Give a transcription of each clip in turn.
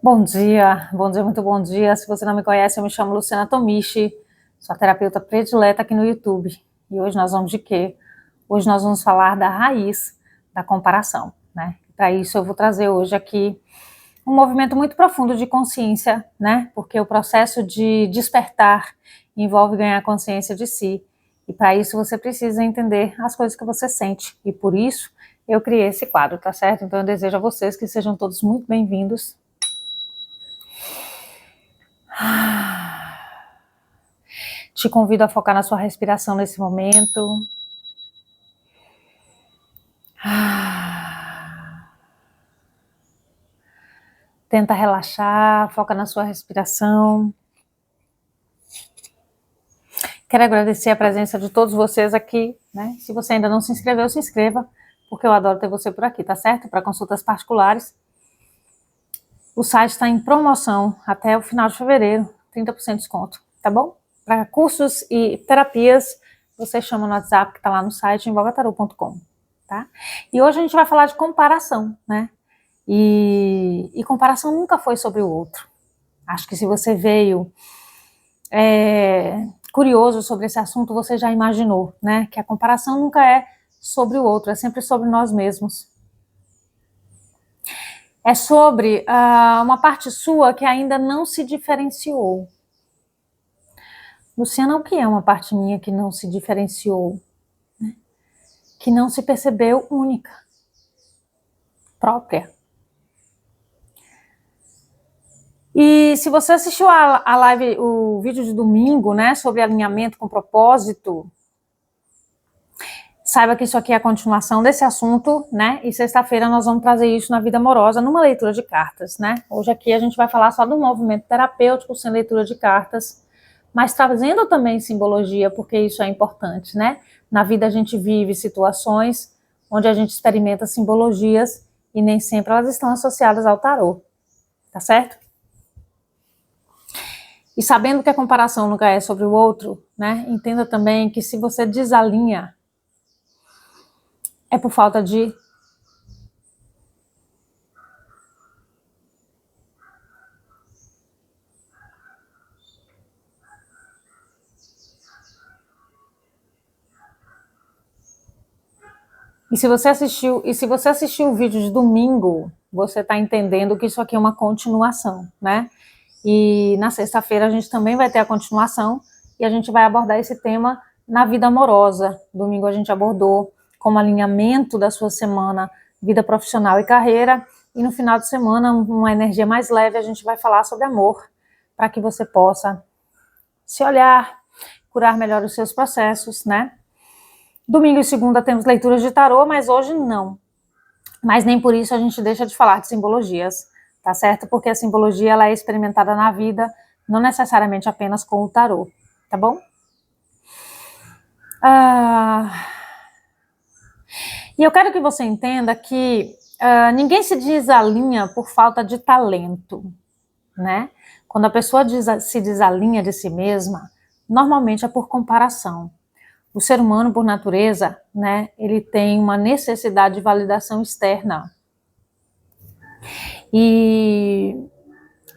Bom dia, muito bom dia. Se você não me conhece, eu me chamo Luciana Tomichi, sou a terapeuta predileta aqui no YouTube. E hoje nós vamos de quê? Hoje nós vamos falar da raiz da comparação, né? Para isso eu vou trazer hoje aqui um movimento muito profundo de consciência, né? Porque o processo de despertar envolve ganhar consciência de si. E para isso você precisa entender as coisas que você sente. E por isso eu criei esse quadro, tá certo? Então eu desejo a vocês que sejam todos muito bem-vindos. Te convido a focar na sua respiração nesse momento. Tenta relaxar, foca na sua respiração. Quero agradecer a presença de todos vocês aqui, né? Se você ainda não se inscreveu, se inscreva, porque eu adoro ter você por aqui, tá certo? Para consultas particulares. O site está em promoção até o final de fevereiro, 30% de desconto, tá bom? Para cursos e terapias, você chama no WhatsApp que está lá no site, invogatarot.com, tá? E hoje a gente vai falar de comparação, né? E comparação nunca foi sobre o outro. Acho que se você veio curioso sobre esse assunto, você já imaginou, né? Que a comparação nunca é sobre o outro, é sempre sobre nós mesmos. É sobre uma parte sua que ainda não se diferenciou. Luciana, o que é uma parte minha que não se diferenciou? Né? Que não se percebeu única, própria. E se você assistiu a live, o vídeo de domingo, né, sobre alinhamento com propósito, saiba que isso aqui é a continuação desse assunto, né, e sexta-feira nós vamos trazer isso na vida amorosa, numa leitura de cartas, né. Hoje aqui a gente vai falar só do movimento terapêutico, sem leitura de cartas, mas trazendo também simbologia, porque isso é importante, né. Na vida a gente vive situações onde a gente experimenta simbologias e nem sempre elas estão associadas ao tarô, tá certo? E sabendo que a comparação nunca é sobre o outro, né, entenda também que se você desalinha, é por falta de E se você assistiu o vídeo de domingo, você está entendendo que isso aqui é uma continuação, né? E na sexta-feira a gente também vai ter a continuação e a gente vai abordar esse tema na vida amorosa. Domingo a gente abordou como alinhamento da sua semana, vida profissional e carreira. E no final de semana, uma energia mais leve, a gente vai falar sobre amor, para que você possa se olhar, curar melhor os seus processos, né? Domingo e segunda temos leituras de tarô, mas hoje não. Mas nem por isso a gente deixa de falar de simbologias, tá certo? Porque a simbologia ela é experimentada na vida, não necessariamente apenas com o tarô, tá bom? E eu quero que você entenda que ninguém se desalinha por falta de talento, né? Quando a pessoa se desalinha de si mesma, normalmente é por comparação. O ser humano, por natureza, né, ele tem uma necessidade de validação externa. E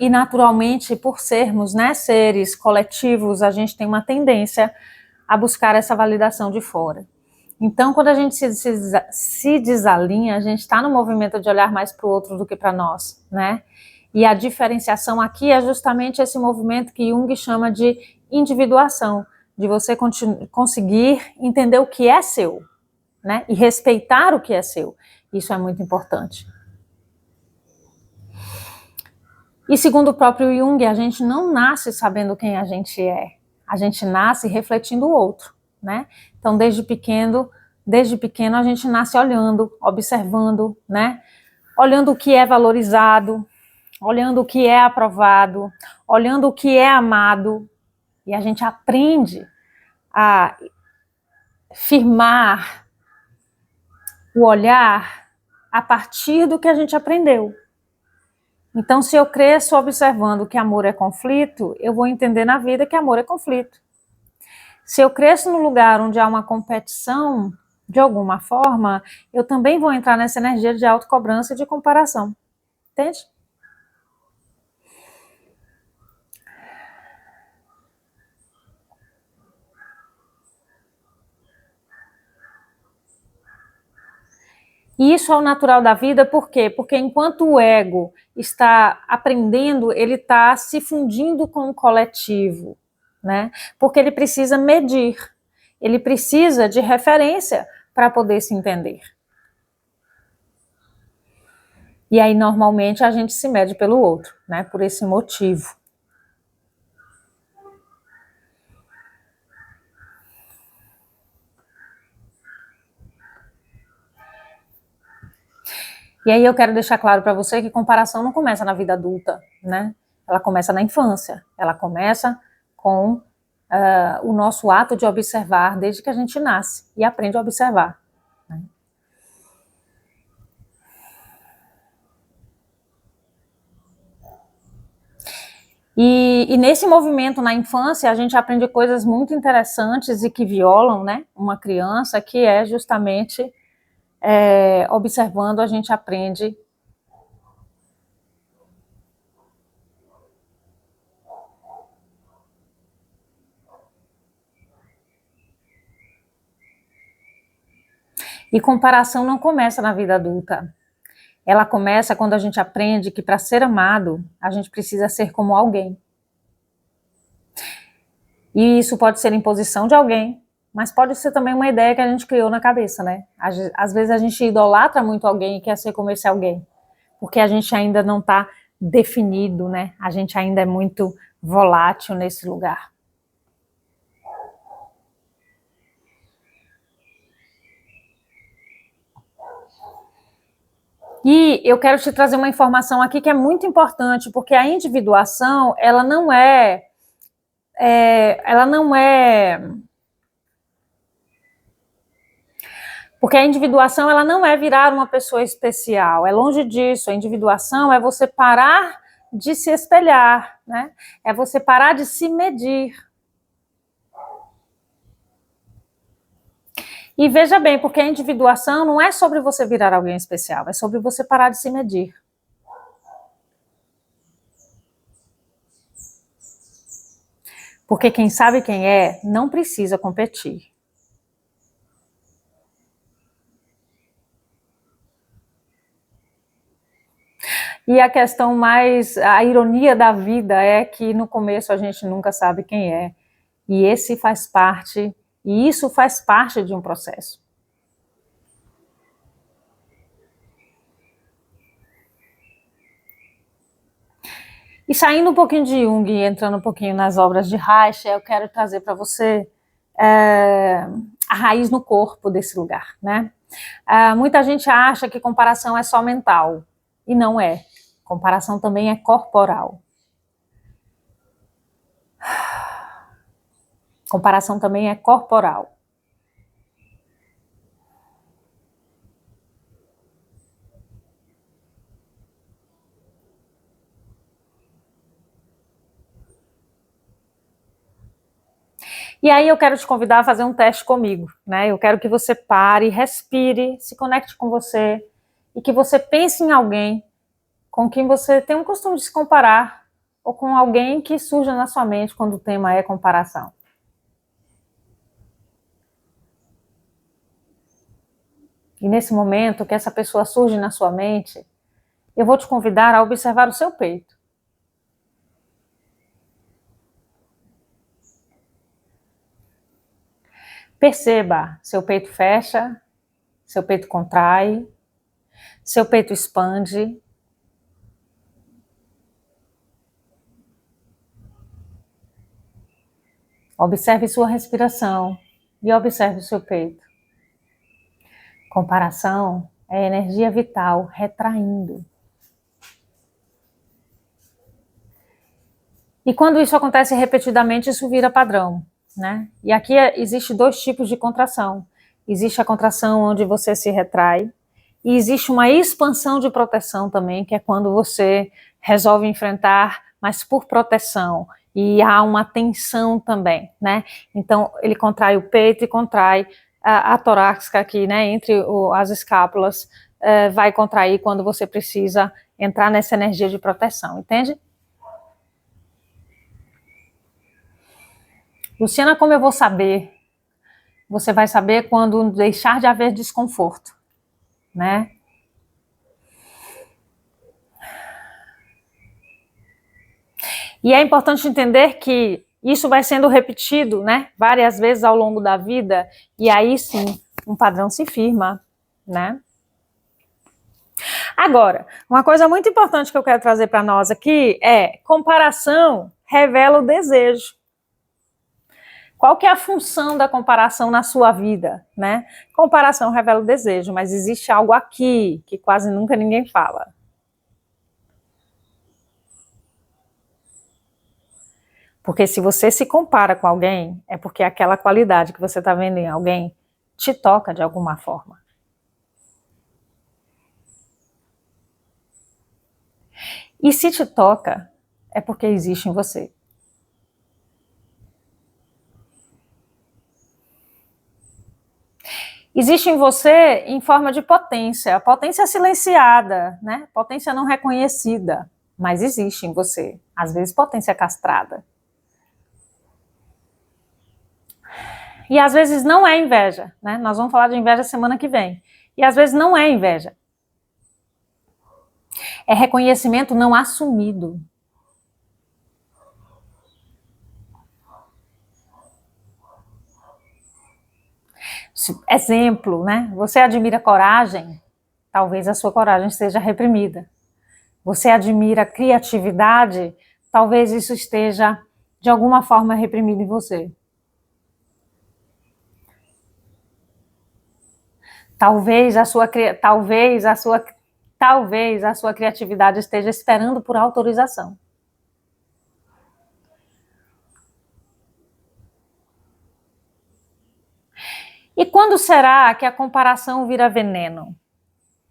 naturalmente, por sermos, né, seres coletivos, a gente tem uma tendência a buscar essa validação de fora. Então, quando a gente se desalinha, a gente está no movimento de olhar mais para o outro do que para nós, né? E a diferenciação aqui é justamente esse movimento que Jung chama de individuação, de você conseguir entender o que é seu, né? E respeitar o que é seu. Isso é muito importante. E segundo o próprio Jung, a gente não nasce sabendo quem a gente é. A gente nasce refletindo o outro, né? Então, desde pequeno a gente nasce olhando, observando, né? Olhando o que é valorizado, olhando o que é aprovado, olhando o que é amado. E a gente aprende a firmar o olhar a partir do que a gente aprendeu. Então, se eu cresço observando que amor é conflito, eu vou entender na vida que amor é conflito. Se eu cresço no lugar onde há uma competição, de alguma forma, eu também vou entrar nessa energia de autocobrança e de comparação. Entende? E isso é o natural da vida, por quê? Porque enquanto o ego está aprendendo, ele está se fundindo com o coletivo, né? Porque ele precisa medir, ele precisa de referência para poder se entender. E aí, normalmente, a gente se mede pelo outro, né? Por esse motivo. E aí eu quero deixar claro para você que comparação não começa na vida adulta, né? Ela começa na infância, ela começa com o nosso ato de observar desde que a gente nasce e aprende a observar. Né? E nesse movimento na infância a gente aprende coisas muito interessantes e que violam, né, uma criança, que é justamente observando a gente aprende e comparação não começa na vida adulta. Ela começa quando a gente aprende que para ser amado, a gente precisa ser como alguém. E isso pode ser imposição de alguém, mas pode ser também uma ideia que a gente criou na cabeça, né? Às vezes a gente idolatra muito alguém e quer ser como esse alguém, porque a gente ainda não está definido, né? A gente ainda é muito volátil nesse lugar. E eu quero te trazer uma informação aqui que é muito importante, porque a individuação, ela não é porque a individuação, ela não é virar uma pessoa especial, é longe disso. A individuação é você parar de se espelhar, né? É você parar de se medir. E veja bem, porque a individuação não é sobre você virar alguém especial, é sobre você parar de se medir. Porque quem sabe quem é, não precisa competir. E a questão mais, a ironia da vida é que no começo a gente nunca sabe quem é. E esse faz parte, e isso faz parte de um processo. E saindo um pouquinho de Jung e entrando um pouquinho nas obras de Reich, eu quero trazer para você a raiz no corpo desse lugar, né? Muita gente acha que comparação é só mental, e não é. Comparação também é corporal. Comparação também é corporal. E aí eu quero te convidar a fazer um teste comigo, né? Eu quero que você pare, respire, se conecte com você e que você pense em alguém com quem você tem um costume de se comparar ou com alguém que surja na sua mente quando o tema é comparação. E nesse momento que essa pessoa surge na sua mente, eu vou te convidar a observar o seu peito. Perceba, seu peito fecha, seu peito contrai, seu peito expande. Observe sua respiração e observe o seu peito. Comparação é energia vital retraindo. E quando isso acontece repetidamente, isso vira padrão, né? E aqui existe dois tipos de contração. Existe a contração onde você se retrai, e existe uma expansão de proteção também, que é quando você resolve enfrentar, mas por proteção. E há uma tensão também, né? Então, ele contrai o peito e contrai a torácica aqui, né? Entre as escápulas, vai contrair quando você precisa entrar nessa energia de proteção, entende? Luciana, como eu vou saber? Você vai saber quando deixar de haver desconforto, né? E é importante entender que isso vai sendo repetido, né, várias vezes ao longo da vida, e aí sim, um padrão se firma, né? Agora, uma coisa muito importante que eu quero trazer para nós aqui é: comparação revela o desejo. Qual que é a função da comparação na sua vida, né? Comparação revela o desejo, mas existe algo aqui que quase nunca ninguém fala. Porque se você se compara com alguém, é porque aquela qualidade que você está vendo em alguém te toca de alguma forma. E se te toca, é porque existe em você. Existe em você em forma de potência, potência silenciada, né? Potência não reconhecida, mas existe em você. Às vezes potência castrada. E às vezes não é inveja, né? Nós vamos falar de inveja semana que vem. E às vezes não é inveja. É reconhecimento não assumido. Exemplo, né? Você admira coragem, talvez a sua coragem esteja reprimida. Você admira criatividade, talvez isso esteja de alguma forma reprimido em você. Talvez a sua criatividade esteja esperando por autorização. E quando será que a comparação vira veneno?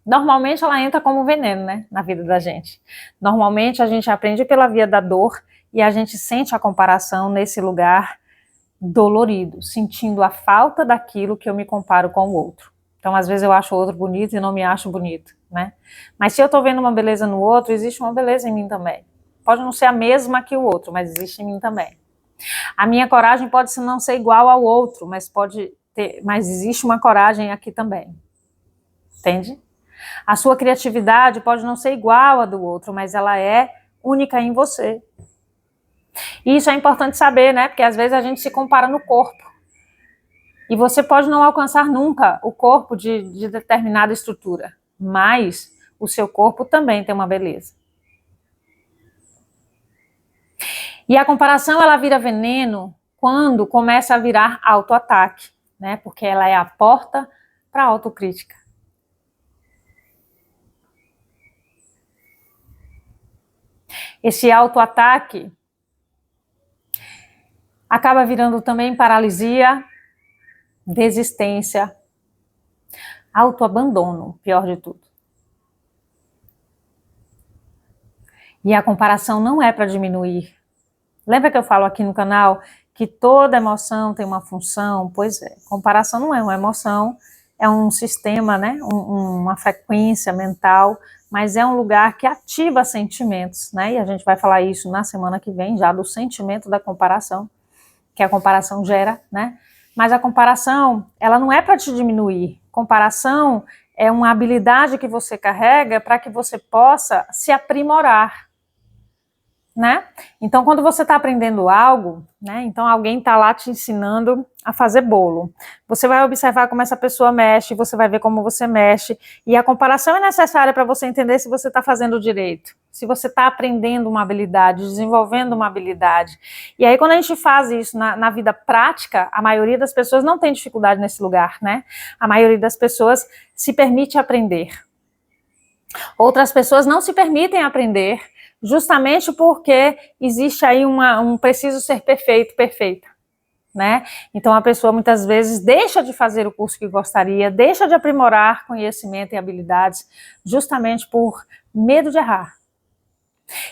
Normalmente ela entra como veneno, né, na vida da gente. Normalmente a gente aprende pela via da dor e a gente sente a comparação nesse lugar dolorido, sentindo a falta daquilo que eu me comparo com o outro. Então, às vezes eu acho o outro bonito e não me acho bonito, né? Mas se eu tô vendo uma beleza no outro, existe uma beleza em mim também. Pode não ser a mesma que o outro, mas existe em mim também. A minha coragem pode não ser igual ao outro, mas existe uma coragem aqui também. Entende? A sua criatividade pode não ser igual à do outro, mas ela é única em você. E isso é importante saber, né? Porque às vezes a gente se compara no corpo. E você pode não alcançar nunca o corpo de determinada estrutura, mas o seu corpo também tem uma beleza. E a comparação, ela vira veneno quando começa a virar autoataque, né? Porque ela é a porta para a autocrítica. Esse autoataque acaba virando também paralisia, desistência, autoabandono, pior de tudo. E a comparação não é para diminuir. Lembra que eu falo aqui no canal que toda emoção tem uma função? Pois é, comparação não é uma emoção, é um sistema, né? Uma frequência mental, mas é um lugar que ativa sentimentos, né? E a gente vai falar isso na semana que vem, já do sentimento da comparação, que a comparação gera, né? Mas a comparação, ela não é para te diminuir. Comparação é uma habilidade que você carrega para que você possa se aprimorar, né? Então, quando você está aprendendo algo, né? Então alguém está lá te ensinando a fazer bolo. Você vai observar como essa pessoa mexe, você vai ver como você mexe, e a comparação é necessária para você entender se você está fazendo direito, se você está aprendendo uma habilidade, desenvolvendo uma habilidade. E aí, quando a gente faz isso na vida prática, a maioria das pessoas não tem dificuldade nesse lugar, né? A maioria das pessoas se permite aprender. Outras pessoas não se permitem aprender, justamente porque existe aí um preciso ser perfeito, perfeita, né? Então a pessoa muitas vezes deixa de fazer o curso que gostaria, deixa de aprimorar conhecimento e habilidades, justamente por medo de errar.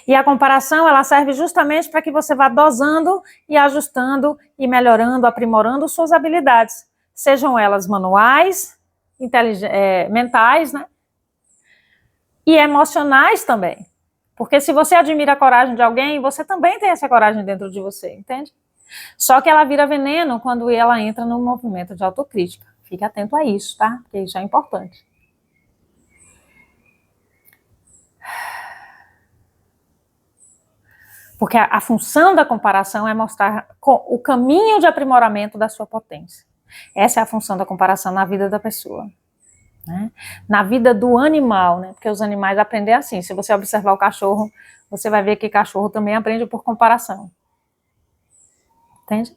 E a comparação, ela serve justamente para que você vá dosando e ajustando e melhorando, aprimorando suas habilidades, sejam elas manuais, mentais, né? E emocionais também. Porque se você admira a coragem de alguém, você também tem essa coragem dentro de você, entende? Só que ela vira veneno quando ela entra no movimento de autocrítica. Fique atento a isso, tá? Porque isso é importante. Porque a função da comparação é mostrar o caminho de aprimoramento da sua potência. Essa é a função da comparação na vida da pessoa. Né? Na vida do animal, né? Porque os animais aprendem assim. Se você observar o cachorro, você vai ver que cachorro também aprende por comparação. Entende?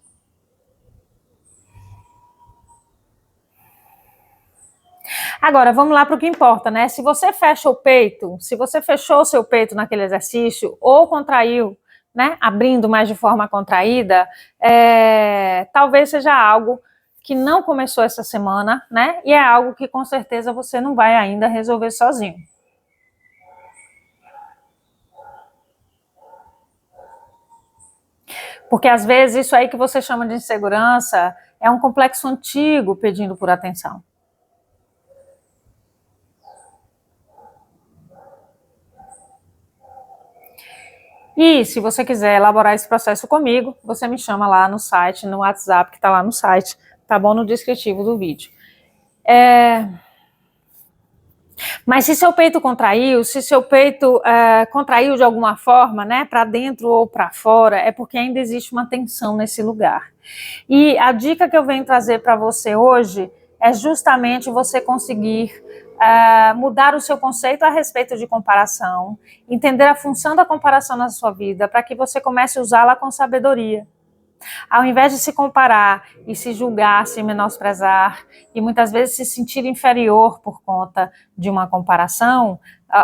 Agora, vamos lá para o que importa, né? Se você fecha o peito, se você fechou o seu peito naquele exercício, ou contraiu, né? Abrindo mais de forma contraída, talvez seja algo que não começou essa semana, né? E é algo que com certeza você não vai ainda resolver sozinho. Porque às vezes isso aí que você chama de insegurança é um complexo antigo pedindo por atenção. E se você quiser elaborar esse processo comigo, você me chama lá no site, no WhatsApp, que está lá no site, tá bom? No descritivo do vídeo. Mas se seu peito contraiu, se seu peito contraiu de alguma forma, né, para dentro ou para fora, é porque ainda existe uma tensão nesse lugar. E a dica que eu venho trazer para você hoje é justamente você conseguir mudar o seu conceito a respeito de comparação, entender a função da comparação na sua vida, para que você comece a usá-la com sabedoria. Ao invés de se comparar e se julgar, se menosprezar e muitas vezes se sentir inferior por conta de uma comparação,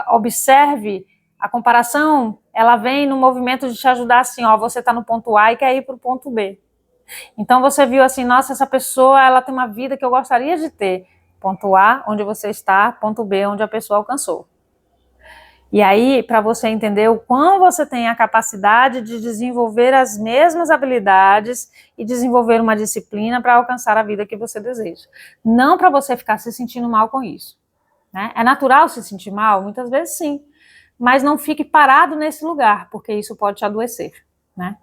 observe, a comparação, ela vem no movimento de te ajudar assim, ó, você está no ponto A e quer ir para o ponto B. Então você viu assim, nossa, essa pessoa, ela tem uma vida que eu gostaria de ter. Ponto A, onde você está, ponto B, onde a pessoa alcançou. E aí, para você entender o quão você tem a capacidade de desenvolver as mesmas habilidades e desenvolver uma disciplina para alcançar a vida que você deseja. Não para você ficar se sentindo mal com isso. Né? É natural se sentir mal? Muitas vezes sim. Mas não fique parado nesse lugar, porque isso pode te adoecer. Né?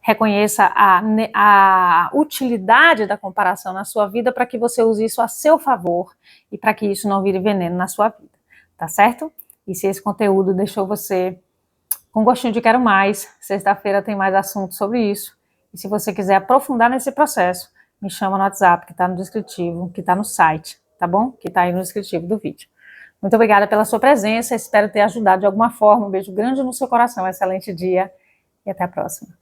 Reconheça a utilidade da comparação na sua vida para que você use isso a seu favor e para que isso não vire veneno na sua vida. Tá certo? E se esse conteúdo deixou você com gostinho de quero mais, sexta-feira tem mais assunto sobre isso. E se você quiser aprofundar nesse processo, me chama no WhatsApp, que está no descritivo, que está no site, tá bom? Que está aí no descritivo do vídeo. Muito obrigada pela sua presença, espero ter ajudado de alguma forma. Um beijo grande no seu coração, excelente dia e até a próxima.